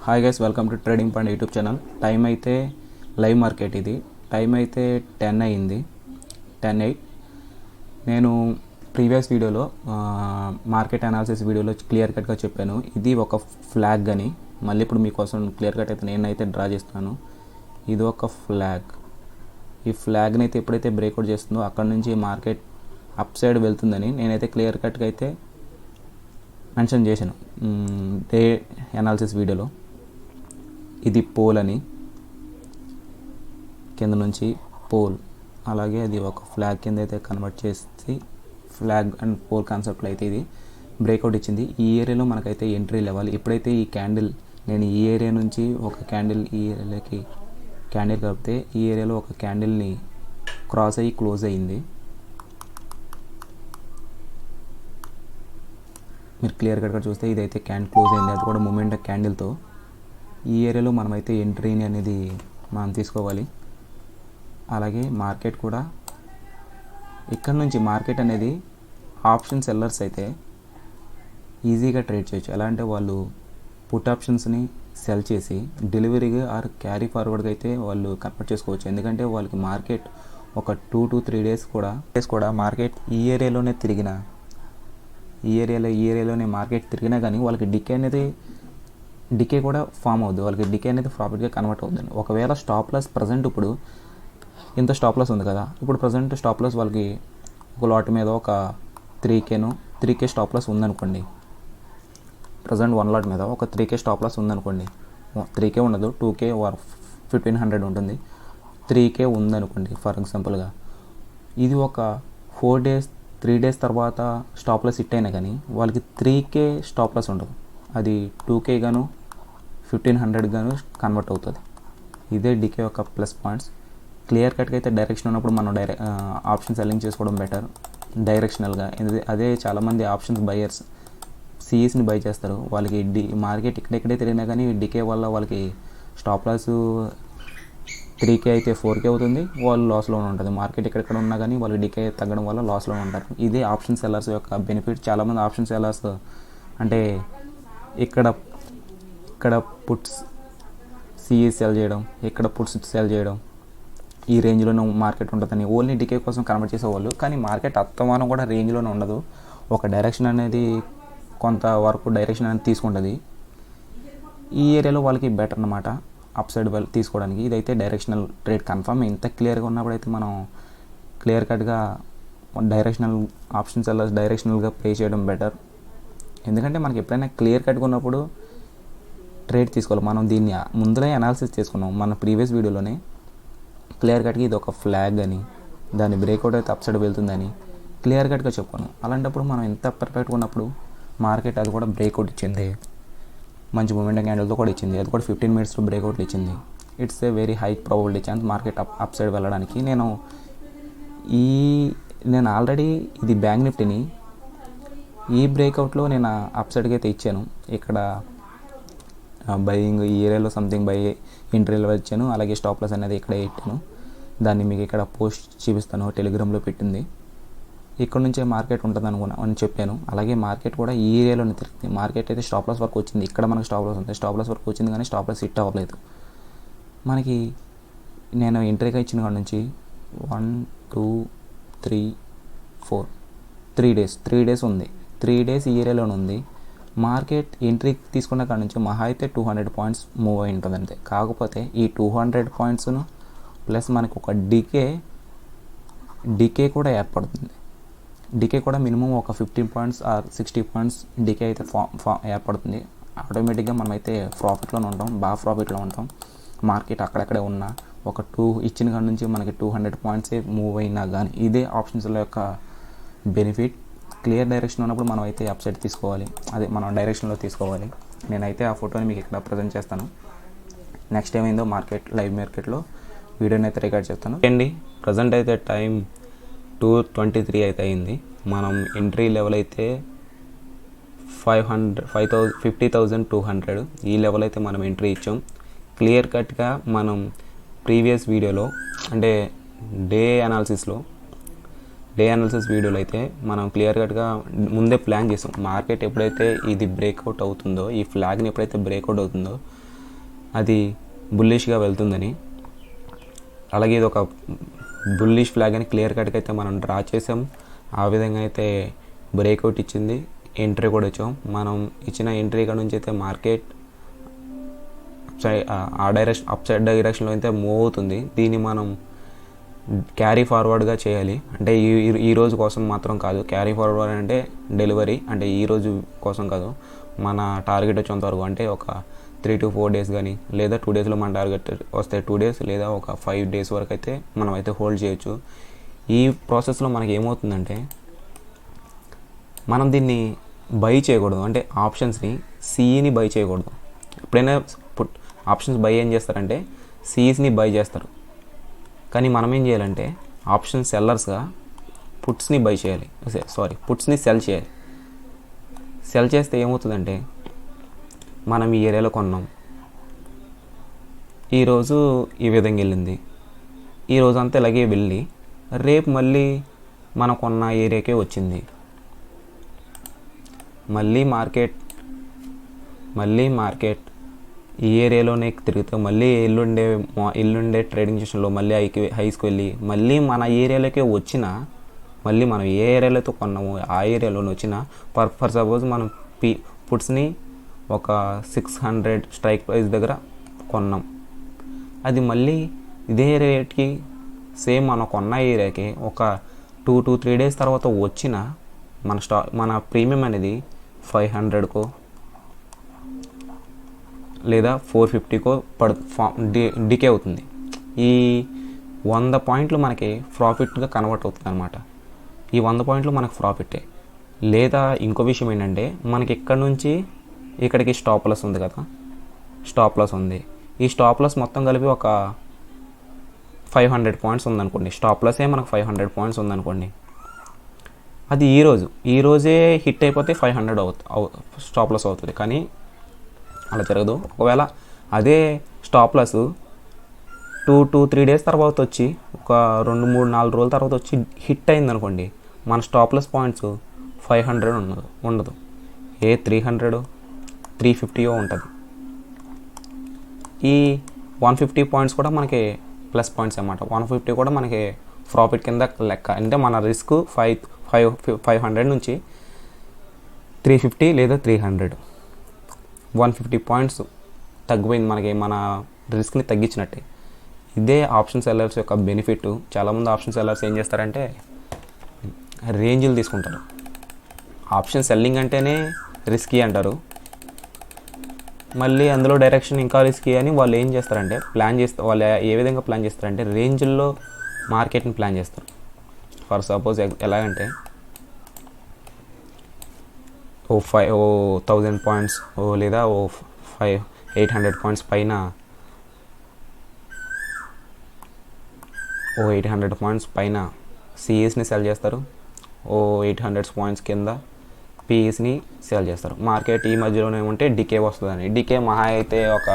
Hi guys, welcome to trading point YouTube channel. Time అయితే live market, ఇది time అయితే 10 అయింది, 10:08. నేను ప్రీవియస్ వీడియోలో మార్కెట్ అనాలిసిస్ వీడియోలో క్లియర్ కట్గా చెప్పాను, ఇది ఒక ఫ్లాగ్ అని. మళ్ళీ ఇప్పుడు మీకోసం క్లియర్ కట్ అయితే నేనైతే డ్రా చేస్తున్నాను. ఇది ఒక ఫ్లాగ్. ఈ ఫ్లాగ్ని అయితే ఎప్పుడైతే బ్రేక్అవుట్ చేస్తుందో అక్కడ నుంచి మార్కెట్ అప్ సైడ్ వెళ్తుందని నేనైతే క్లియర్ కట్గా అయితే మెన్షన్ చేశాను డే అనాలిసిస్ వీడియోలో. ఇది పోల్ అని, కింద నుంచి పోల్, అలాగే అది ఒక ఫ్లాగ్ కింద అయితే కన్వర్ట్ చేసి ఫ్లాగ్ అండ్ పోల్ కాన్సెప్ట్లో అయితే ఇది బ్రేక్అవుట్ ఇచ్చింది. ఈ ఏరియాలో మనకైతే ఎంట్రీ లెవెల్. ఎప్పుడైతే ఈ క్యాండిల్, నేను ఈ ఏరియా నుంచి ఒక క్యాండిల్ ఈ ఏరియాలోకి క్యాండిల్ కలిపితే ఈ ఏరియాలో ఒక క్యాండిల్ని క్రాస్ అయ్యి క్లోజ్ అయ్యింది. మీరు క్లియర్ కట్గా చూస్తే ఇదైతే క్యాండిల్ క్లోజ్ అయింది, అది కూడా మూమెంట్ క్యాండిల్తో. ఈ ఏరియాలో మనమైతే ఎంట్రీని అనేది మనం తీసుకోవాలి. అలాగే మార్కెట్ కూడా ఇక్కడ నుంచి మార్కెట్ అనేది ఆప్షన్ సెల్లర్స్ అయితే ఈజీగా ట్రేడ్ చేయొచ్చు. ఎలా అంటే వాళ్ళు పుట్ ఆప్షన్స్ని సెల్ చేసి డెలివరీగా ఆర్ క్యారీ ఫార్వర్డ్గా అయితే వాళ్ళు కన్వర్ట్ చేసుకోవచ్చు. ఎందుకంటే వాళ్ళకి మార్కెట్ ఒక 2 to 3 డేస్ కూడా మార్కెట్ ఈ ఏరియాలోనే మార్కెట్ తిరిగినా కానీ వాళ్ళకి డికే కూడా ఫామ్ అవుద్ది, వాళ్ళకి డికే అనేది ప్రాఫిట్గా కన్వర్ట్ అవుతుంది. ఒకవేళ స్టాప్ లాస్ ప్రజెంట్ ఇప్పుడు ఇంత స్టాప్ లాస్ ఉంది కదా, ఇప్పుడు ప్రజెంట్ స్టాప్ లాస్ వాళ్ళకి ఒక లాట్ మీద ఒక 3K స్టాప్ లాస్ ఉందనుకోండి. ప్రజెంట్ 1 లాట్ మీద ఒక 3K స్టాప్ లాస్ ఉందనుకోండి. 3K ఉండదు, 2K ఆర్ 1500 ఉంటుంది. 3K ఉందనుకోండి ఫర్ ఎగ్జాంపుల్గా. ఇది ఒక 3 డేస్ తర్వాత స్టాప్ లాస్ హిట్ అయినా కానీ వాళ్ళకి 3K స్టాప్ లాస్ ఉండదు, అది 2K గాను 1500 గాను కన్వర్ట్ అవుతుంది. ఇదే డికే యొక్క ప్లస్ పాయింట్స్. క్లియర్ కట్గా అయితే డైరెక్షన్ ఉన్నప్పుడు మనం ఆప్షన్ సెల్లింగ్ చేసుకోవడం బెటర్ డైరెక్షనల్గా. అదే చాలామంది ఆప్షన్స్ బయర్స్ సిఈస్ని బై చేస్తారు, వాళ్ళకి మార్కెట్ ఇక్కడెక్కడే తిరిగినా కానీ డికే వల్ల వాళ్ళకి స్టాప్ లాస్ 3K అయితే 4K అవుతుంది, వాళ్ళు లాస్లోనే ఉంటుంది. మార్కెట్ ఎక్కడెక్కడ ఉన్నా కానీ వాళ్ళు డికే తగ్గడం వల్ల లాస్లో ఉంటారు. ఇదే ఆప్షన్ సెల్లర్స్ యొక్క బెనిఫిట్. చాలామంది ఆప్షన్ సెల్లర్స్ అంటే ఇక్కడ పుట్స్ సిఈ సెల్ చేయడం, ఇక్కడ పుట్స్ సెల్ చేయడం, ఈ రేంజ్లోనే మార్కెట్ ఉంటుందని ఓన్లీ డికే కోసం కన్వర్ట్ చేసేవాళ్ళు. కానీ మార్కెట్ అత్తమానం కూడా రేంజ్లోనే ఉండదు, ఒక డైరెక్షన్ అనేది కొంత వరకు డైరెక్షన్ అనేది తీసుకుంటుంది. ఈ ఏరియాలో వాళ్ళకి బెటర్ అన్నమాట అప్ సైడ్ తీసుకోవడానికి. ఇదైతే డైరెక్షనల్ ట్రేడ్ కన్ఫర్మ్. ఇంత క్లియర్గా ఉన్నప్పుడు అయితే మనం క్లియర్ కట్గా డైరెక్షనల్ ఆప్షన్ సెల్లర్స్ డైరెక్షనల్గా ప్లే చేయడం బెటర్. ఎందుకంటే మనకి ఎప్పుడైనా క్లియర్ కట్గా ఉన్నప్పుడు ట్రేడ్ తీసుకోవాలి. మనం దీన్ని ముందరే అనాలిసిస్ చేసుకున్నాం మన ప్రీవియస్ వీడియోలోనే. క్లియర్ కట్గా ఇది ఒక ఫ్లాగ్ అని, దాని బ్రేక్అవుట్ అయితే అప్ సైడ్ వెళ్తుందని క్లియర్ కట్గా చెప్పుకున్నాం. అలాంటప్పుడు మనం ఎంత పర్ఫెక్ట్గా ఉన్నప్పుడు మార్కెట్ అది కూడా బ్రేక్అవుట్ ఇచ్చింది, మంచి మూమెంట్ క్యాండిల్తో కూడా ఇచ్చింది, అది కూడా 15 మినిట్స్లో బ్రేక్అవుట్లు ఇచ్చింది. It's a very high probability chance market up side వెళ్ళడానికి. నేను ఆల్రెడీ ఇది బ్యాంక్ నిఫ్టీని ఈ బ్రేక్అవుట్లో నేను అప్ సైడ్కి అయితే ఇచ్చాను. ఇక్కడ బయింగ్ ఈ ఏరియాలో సంథింగ్ బై ఎంట్రీ లెవెల్ ఇచ్చాను, అలాగే స్టాప్ లాస్ అనేది ఇక్కడే ఇట్టాను. దాన్ని మీకు ఇక్కడ పోస్ట్ చూపిస్తాను, టెలిగ్రామ్లో పెట్టింది. ఇక్కడ నుంచే మార్కెట్ ఉంటుంది అని చెప్పాను. అలాగే మార్కెట్ కూడా ఈ ఏరియాలోనే తిరుగుతుంది. మార్కెట్ అయితే స్టాప్ లాస్ వరకు వచ్చింది, ఇక్కడ మనకు స్టాప్ లాస్ ఉంది, స్టాప్ లాస్ వరకు వచ్చింది కానీ స్టాప్ లాస్ హిట్ అవ్వలేదు. మనకి నేను ఎంట్రీగా ఇచ్చిన కాడ నుంచి 1 2 3 4 3 డేస్ ఉంది. 3 డేస్ ఈ ఏరియాలోనే ఉంది. మార్కెట్ ఎంట్రీ తీసుకున్న కాడ నుంచి మహా అయితే 200 పాయింట్స్ మూవ్ అయి ఉంటుంది అంతే. కాకపోతే ఈ 200 పాయింట్స్ను ప్లస్ మనకు ఒక డికే కూడా ఏర్పడుతుంది. డికే కూడా మినిమం ఒక 15 పాయింట్స్ ఆర్ 60 పాయింట్స్ డికే అయితే ఏర్పడుతుంది. ఆటోమేటిక్గా మనమైతే ప్రాఫిట్లోనే ఉంటాం, బాగా ప్రాఫిట్లో ఉంటాం. మార్కెట్ అక్కడక్కడే ఉన్న ఒక 2 ఇచ్చిన కాడ నుంచి మనకి 200 పాయింట్సే మూవ్ అయినా కానీ ఇదే ఆప్షన్స్ల యొక్క బెనిఫిట్. క్లియర్ డైరెక్షన్ ఉన్నప్పుడు మనం అయితే అప్ సైడ్ తీసుకోవాలి, అదే మనం డైరెక్షన్లో తీసుకోవాలి. నేనైతే ఆ ఫోటోని మీకు ఇక్కడ ప్రజెంట్ చేస్తాను. నెక్స్ట్ ఏమైందో లైవ్ మార్కెట్లో వీడియోని అయితే రికార్డ్ చేస్తాను అండి. ప్రజెంట్ అయితే టైం 2:23 అయితే అయింది. మనం ఎంట్రీ లెవెల్ అయితే 50,200 ఈ లెవెల్ అయితే మనం ఎంట్రీ ఇచ్చాం. క్లియర్ కట్గా మనం ప్రీవియస్ వీడియోలో అంటే డే అనాలిసిస్ వీడియోలో అయితే మనం క్లియర్ కట్గా ముందే ప్లాన్ చేసాం. మార్కెట్ ఎప్పుడైతే ఇది బ్రేక్అవుట్ అవుతుందో, ఈ ఫ్లాగ్ని ఎప్పుడైతే బ్రేక్అవుట్ అవుతుందో అది బుల్లిష్గా వెళ్తుందని. అలాగే ఇది ఒక బుల్లిష్ ఫ్లాగ్ అని క్లియర్ కట్గా అయితే మనం డ్రా చేసాం. ఆ విధంగా అయితే బ్రేక్అవుట్ ఇచ్చింది, ఎంట్రీ కూడా వచ్చాం. మనం ఇచ్చిన ఎంట్రీ కాడ నుంచి అయితే మార్కెట్ ఆ డైరెక్షన్ అప్ సైడ్ డైరెక్షన్లో అయితే మూవ్ అవుతుంది. దీన్ని మనం క్యారీ ఫార్వర్డ్గా చేయాలి. అంటే ఈ రోజు కోసం మాత్రం కాదు. క్యారీ ఫార్వర్డ్ అంటే డెలివరీ, అంటే ఈ రోజు కోసం కాదు, మన టార్గెట్ వచ్చేంత వరకు. అంటే ఒక 3 to 4 days కానీ, లేదా 2 daysలో మన టార్గెట్ వస్తే 2 days, లేదా ఒక 5 days వరకు అయితే మనం అయితే హోల్డ్ చేయొచ్చు. ఈ ప్రాసెస్లో మనకి ఏమవుతుందంటే మనం దీన్ని బై చేయకూడదు. అంటే ఆప్షన్స్ని సిఈని బై చేయకూడదు. ఎప్పుడైనా ఆప్షన్స్ బై ఏం చేస్తారంటే సిఈస్ని బై చేస్తారు. కానీ మనం ఏం చేయాలంటే ఆప్షన్ సెల్లర్స్గా పుట్స్ని బై చేయాలి, పుట్స్ని సెల్ చేయాలి. సెల్ చేస్తే ఏమవుతుందంటే మనం ఈ ఏరియాలో కొన్నాం, ఈరోజు ఈ విధంగా వెళ్ళింది, ఈరోజు అంతా ఇలాగే వెళ్ళి రేపు మళ్ళీ మనం కొన్న ఏరియాకే వచ్చింది. మళ్ళీ మార్కెట్ ఈ ఏరియాలోనే తిరుగుతూ మళ్ళీ ఎల్లుండే ట్రేడింగ్ సెషన్లో మళ్ళీ హైస్కి వెళ్ళి మళ్ళీ మన ఏరియాలోకే వచ్చిన, మళ్ళీ మనం ఏ ఏరియాలో కొన్నామో ఆ ఏరియాలోనే వచ్చిన, ఫర్ సపోజ్ మనం పుట్స్ని ఒక 600 స్ట్రైక్ ప్రైస్ దగ్గర కొన్నాం. అది మళ్ళీ ఇదే రేట్కి సేమ్ మనం కొన్న ఏరియాకి ఒక 2 to 3 days తర్వాత వచ్చిన మన ప్రీమియం అనేది 500కో లేదా 450కో డికే అవుతుంది. ఈ 100 పాయింట్లు మనకి ప్రాఫిట్గా కన్వర్ట్ అవుతుంది అనమాట. ఈ 100 పాయింట్లు మనకు ప్రాఫిటే. లేదా ఇంకో విషయం ఏంటంటే మనకి ఇక్కడ నుంచి ఇక్కడికి స్టాప్ లాస్ ఉంది కదా, స్టాప్ లాస్ ఉంది. ఈ స్టాప్ లాస్ మొత్తం కలిపి ఒక 500 పాయింట్స్ ఉందనుకోండి. స్టాప్ లాసే మనకు 500 పాయింట్స్ ఉందనుకోండి. అది ఈ రోజే హిట్ అయిపోతే 500 స్టాప్ లాస్ అవుతుంది. కానీ అలా జరగదు. ఒకవేళ అదే స్టాప్ లాస్ 2 to 3 days తర్వాత వచ్చి ఒక 2, 3, 4 రోజుల తర్వాత వచ్చి హిట్ అయింది అనుకోండి, మన స్టాప్ లాస్ పాయింట్స్ 500 ఉండదు, 300, 350 ఉంటుంది. ఈ 150 పాయింట్స్ కూడా మనకి ప్లస్ పాయింట్స్ అన్నమాట. 150 కూడా మనకి ప్రాఫిట్ కింద లెక్క. అంటే మన రిస్క్ 500 నుంచి 350 లేదా 300, 150 పాయింట్స్ తగ్గిపోయింది మనకి, మన రిస్క్ని తగ్గించినట్టే. ఇదే ఆప్షన్ సెల్లర్స్ యొక్క బెనిఫిట్. చాలామంది ఆప్షన్ సెల్లర్స్ ఏం చేస్తారంటే రేంజ్లు తీసుకుంటారు. ఆప్షన్ సెల్లింగ్ అంటేనే రిస్కీ అంటారు, మళ్ళీ అందులో డైరెక్షన్ ఇంకా రిస్కీ అని వాళ్ళు ఏం చేస్తారంటే వాళ్ళు ఏ విధంగా ప్లాన్ చేస్తారంటే రేంజ్ల్లో మార్కెట్ని ప్లాన్ చేస్తారు. ఫర్ సపోజ్ ఎలాగంటే 1000 పాయింట్స్ లేదా 800 పాయింట్స్ పైన 800 పాయింట్స్ పైన సిఎస్ని సెల్ చేస్తారు, 800 పాయింట్స్ కింద పిఈస్ని సేల్ చేస్తారు. మార్కెట్ ఈ మధ్యలోనే ఉంటే డికే వస్తుందని. డికే మహా అయితే ఒక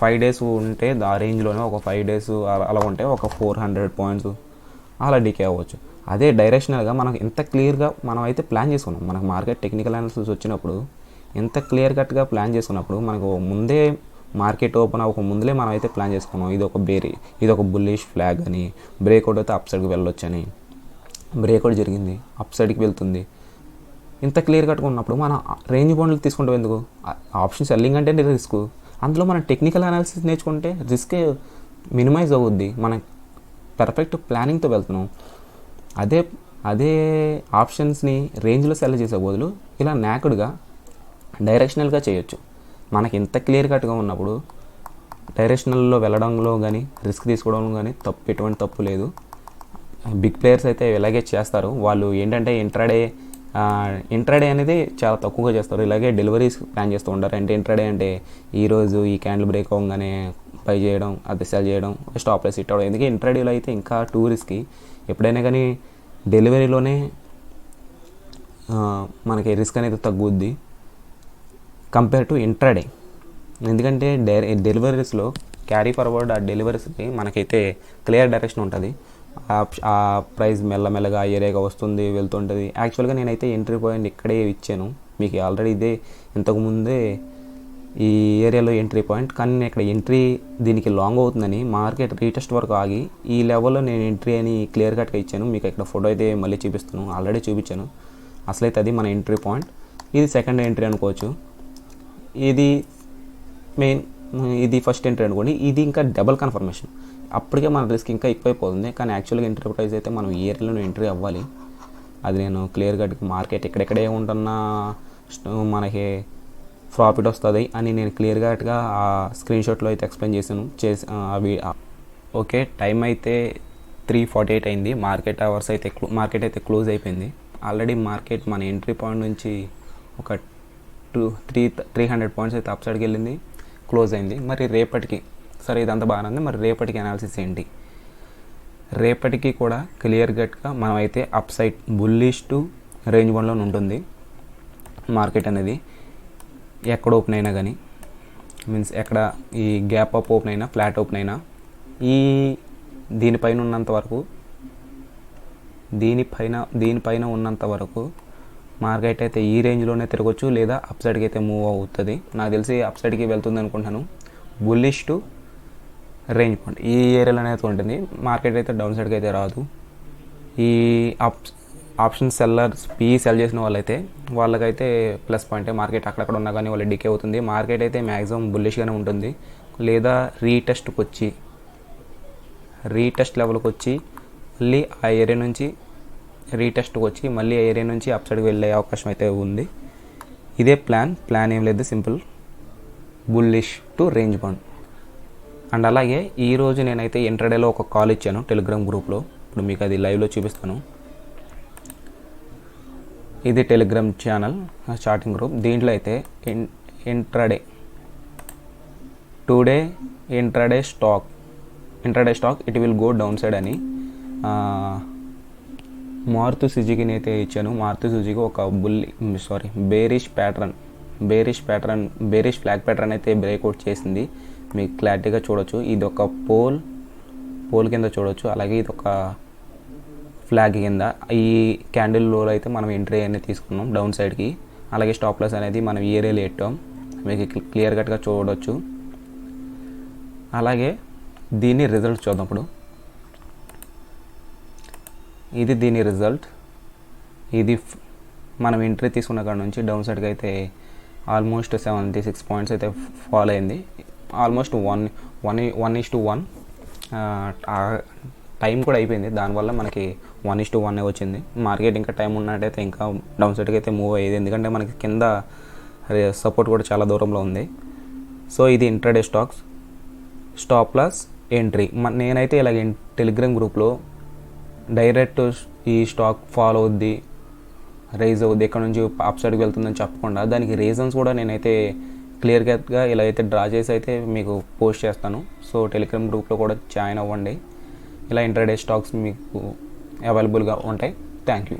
5 days ఉంటే ఆ రేంజ్లోనే ఒక 5 days అలా ఉంటే ఒక 400 పాయింట్స్ అలా డికే అవ్వచ్చు. అదే డైరెక్షనల్గా మనకు ఎంత క్లియర్గా మనం అయితే ప్లాన్ చేసుకున్నాం. మనకు మార్కెట్ టెక్నికల్ అనాలిసిస్ వచ్చినప్పుడు ఎంత క్లియర్ కట్గా ప్లాన్ చేసుకున్నప్పుడు మనకు ముందే మార్కెట్ ఓపెన్ అవ్వక ముందులే మనం అయితే ప్లాన్ చేసుకున్నాం. ఇది ఒక బుల్లిష్ ఫ్లాగ్ అని, బ్రేక్అవుట్ అయితే అప్ సైడ్కి వెళ్ళొచ్చు అని. బ్రేక్అవుట్ జరిగింది, అప్ సైడ్కి వెళ్తుంది. ఇంత క్లియర్ కట్గా ఉన్నప్పుడు మన రేంజ్ బౌండ్లు తీసుకుంటాం ఎందుకు? ఆప్షన్ సెల్లింగ్ అంటే రిస్క్. అందులో మనం టెక్నికల్ అనాలిసిస్ నేర్చుకుంటే రిస్క్ మినిమైజ్ అవుద్ది. మనం పర్ఫెక్ట్ ప్లానింగ్తో వెళ్తున్నాం. అదే ఆప్షన్స్ని రేంజ్లో సెల్ చేసే బదులు ఇలా నాకుడ్గా డైరెక్షనల్గా చేయొచ్చు. మనకి ఇంత క్లియర్ కట్గా ఉన్నప్పుడు డైరెక్షనల్లో వెళ్ళడంలో కానీ రిస్క్ తీసుకోవడంలో కానీ ఎటువంటి తప్పు లేదు. బిగ్ ప్లేయర్స్ అయితే ఇలాగే చేస్తారు. వాళ్ళు ఏంటంటే ఇంట్రాడే అనేది చాలా తక్కువగా చేస్తారు. ఇలాగే డెలివరీస్ ప్లాన్ చేస్తూ ఉంటారు. అంటే ఇంట్రాడే అంటే ఈరోజు ఈ క్యాండిల్ బ్రేక్ అవ్వగానే బై చేయడం, అది సెల్ చేయడం, స్టాప్ లాస్ హిట్ అవ్వడం. ఎందుకంటే ఇంట్రాడేలో అయితే ఇంకా టూ రిస్క్. ఎప్పుడైనా కానీ డెలివరీలోనే మనకి రిస్క్ అనేది తగ్గుద్ది కంపేర్ టు ఇంట్రాడే. ఎందుకంటే డెలివరీస్లో క్యారీ ఫార్వర్డ్ ఆ డెలివరీస్కి మనకైతే క్లియర్ డైరెక్షన్ ఉంటుంది. ఆ ప్రైస్ మెల్లమెల్లగా ఏరియాగా వస్తుంది, వెళ్తుంటుంది. యాక్చువల్గా నేనైతే ఎంట్రీ పాయింట్ ఇక్కడే ఇచ్చాను మీకు ఆల్రెడీ. ఇంతకుముందే ఈ ఏరియాలో ఎంట్రీ పాయింట్. కానీ నేను ఇక్కడ ఎంట్రీ దీనికి లాంగ్ అవుతుందని మార్కెట్ రీటెస్ట్ వరకు ఆగి ఈ లెవెల్లో నేను ఎంట్రీ అని క్లియర్ కట్గా ఇచ్చాను. మీకు ఇక్కడ ఫోటో అయితే మళ్ళీ చూపిస్తాను, ఆల్రెడీ చూపించాను. అసలైతే అది మన ఎంట్రీ పాయింట్. ఇది సెకండ్ ఎంట్రీ అనుకోవచ్చు, ఇది మెయిన్, ఇది ఫస్ట్ ఎంట్రీ అనుకోండి. ఇది ఇంకా డబుల్ కన్ఫర్మేషన్. అప్పటికే మన రిస్క్ ఇంకా ఎక్కువైపోతుంది. కానీ యాక్చువల్గా ఎంట్రీ ప్రైస్ అయితే మనం ఈ ఏరియాలో ఎంట్రీ అవ్వాలి. అది నేను క్లియర్ కట్గా మార్కెట్ ఎక్కడెక్కడే ఉంటున్నా మనకి ప్రాఫిట్ వస్తుంది అని నేను క్లియర్ కట్గా ఆ స్క్రీన్ షాట్లో అయితే ఎక్స్ప్లెయిన్ చేశాను. అవి ఓకే. టైం అయితే 3:48 అయింది. మార్కెట్ అయితే క్లోజ్ అయిపోయింది. ఆల్రెడీ మార్కెట్ మన ఎంట్రీ పాయింట్ నుంచి ఒక 300 పాయింట్స్ అయితే అప్ సైడ్కి వెళ్ళింది, క్లోజ్ అయింది. మరి రేపటికి, సరే ఇదంతా బాగానే ఉంది, మరి రేపటికి అనాలిసిస్ ఏంటి? రేపటికి కూడా క్లియర్ కట్గా మనం అయితే upside bullish to range 1లో ఉంటుంది మార్కెట్ అనేది. ఎక్కడ ఓపెన్ అయినా కానీ, మీన్స్ ఎక్కడ ఈ గ్యాప్ అప్ ఓపెన్ అయినా, ఫ్లాట్ ఓపెన్ అయినా, ఈ దీనిపైన ఉన్నంత వరకు మార్కెట్ అయితే ఈ రేంజ్లోనే తిరగచ్చు, లేదా అప్ సైడ్కి అయితే మూవ్ అవుతుంది. నాకు తెలిసి అప్ సైడ్కి వెళ్తుంది అనుకుంటున్నాను. బుల్లిష్ టు రేంజ్ పాయింట్ ఈ ఏరియాలోనే అయితే ఉంటుంది. మార్కెట్ అయితే డౌన్ సైడ్కి అయితే రాదు. ఈ ఆప్షన్ సెల్లర్స్ సెల్ చేసిన వాళ్ళకైతే ప్లస్ పాయింటే. మార్కెట్ అక్కడక్కడ ఉన్నా కానీ వాళ్ళు డికే అవుతుంది. మార్కెట్ అయితే మ్యాక్సిమం బుల్లిష్గానే ఉంటుంది. లేదా రీటెస్ట్ లెవెల్కి వచ్చి మళ్ళీ ఆ ఏరియా నుంచి రీటెస్ట్కి వచ్చి మళ్ళీ ఆ ఏరియా నుంచి అప్ సైడ్కి వెళ్ళే అవకాశం అయితే ఉంది. ఇదే ప్లాన్ ఏం లేదు, simple bullish to range point. And అలాగే ఈరోజు నేనైతే ఇంట్రాడేలో ఒక కాల్ ఇచ్చాను టెలిగ్రామ్ గ్రూప్లో. ఇప్పుడు మీకు అది లైవ్లో చూపిస్తాను. ఇది టెలిగ్రామ్ ఛానల్ చాటింగ్ గ్రూప్. దీంట్లో అయితే today intraday stock it will go down side అని మారుతి సుజుకిని అయితే ఇచ్చాను. మారుతి సుజుకి ఒక బేరిష్ ఫ్లాగ్ ప్యాటర్న్ అయితే బ్రేక్అవుట్ చేసింది. మీకు క్లారిటీగా చూడొచ్చు. ఇది ఒక పోల్ కింద చూడొచ్చు. అలాగే ఇది ఒక ఫ్లాగ్ కింద. ఈ క్యాండిల్ లోలో అయితే మనం ఎంట్రీ అనేది తీసుకున్నాం డౌన్ సైడ్కి. అలాగే స్టాప్ లాస్ అనేది మనం ఈ ఏరియాలో పెట్టాం, మీకు క్లియర్ కట్గా చూడవచ్చు. అలాగే దీని రిజల్ట్ చూద్దాం. ఇప్పుడు ఇది దీని రిజల్ట్. ఇది మనం ఎంట్రీ తీసుకున్న కాడ నుంచి డౌన్ సైడ్కి అయితే ఆల్మోస్ట్ 76 పాయింట్స్ అయితే ఫాల్ అయింది. ఆల్మోస్ట్ 1:1 టైం కూడా అయిపోయింది. దానివల్ల మనకి 1:1 వచ్చింది. మార్కెట్ ఇంకా టైం ఉన్నట్టయితే ఇంకా డౌన్ సైడ్కి అయితే మూవ్ అయ్యేది, ఎందుకంటే మనకి కింద సపోర్ట్ కూడా చాలా దూరంలో ఉంది. సో ఇది intraday stocks, stop loss, entry. నేనైతే ఇలాగ టెలిగ్రామ్ గ్రూప్లో డైరెక్ట్ ఈ స్టాక్ ఫాల్ అవుద్ది, రైజ్ అవుద్ది, ఎక్కడ నుంచి అప్ సైడ్కి వెళ్తుందని చెప్పకుండా దానికి రీజన్స్ కూడా నేనైతే క్లియర్ కట్గా ఇలా అయితే డ్రా చేసి అయితే మీకు పోస్ట్ చేస్తాను. సో టెలిగ్రామ్ గ్రూప్లో కూడా జాయిన్ అవ్వండి. ఇలా ఇంట్రాడే స్టాక్స్ మీకు అవైలబుల్గా ఉంటాయి. Thank you.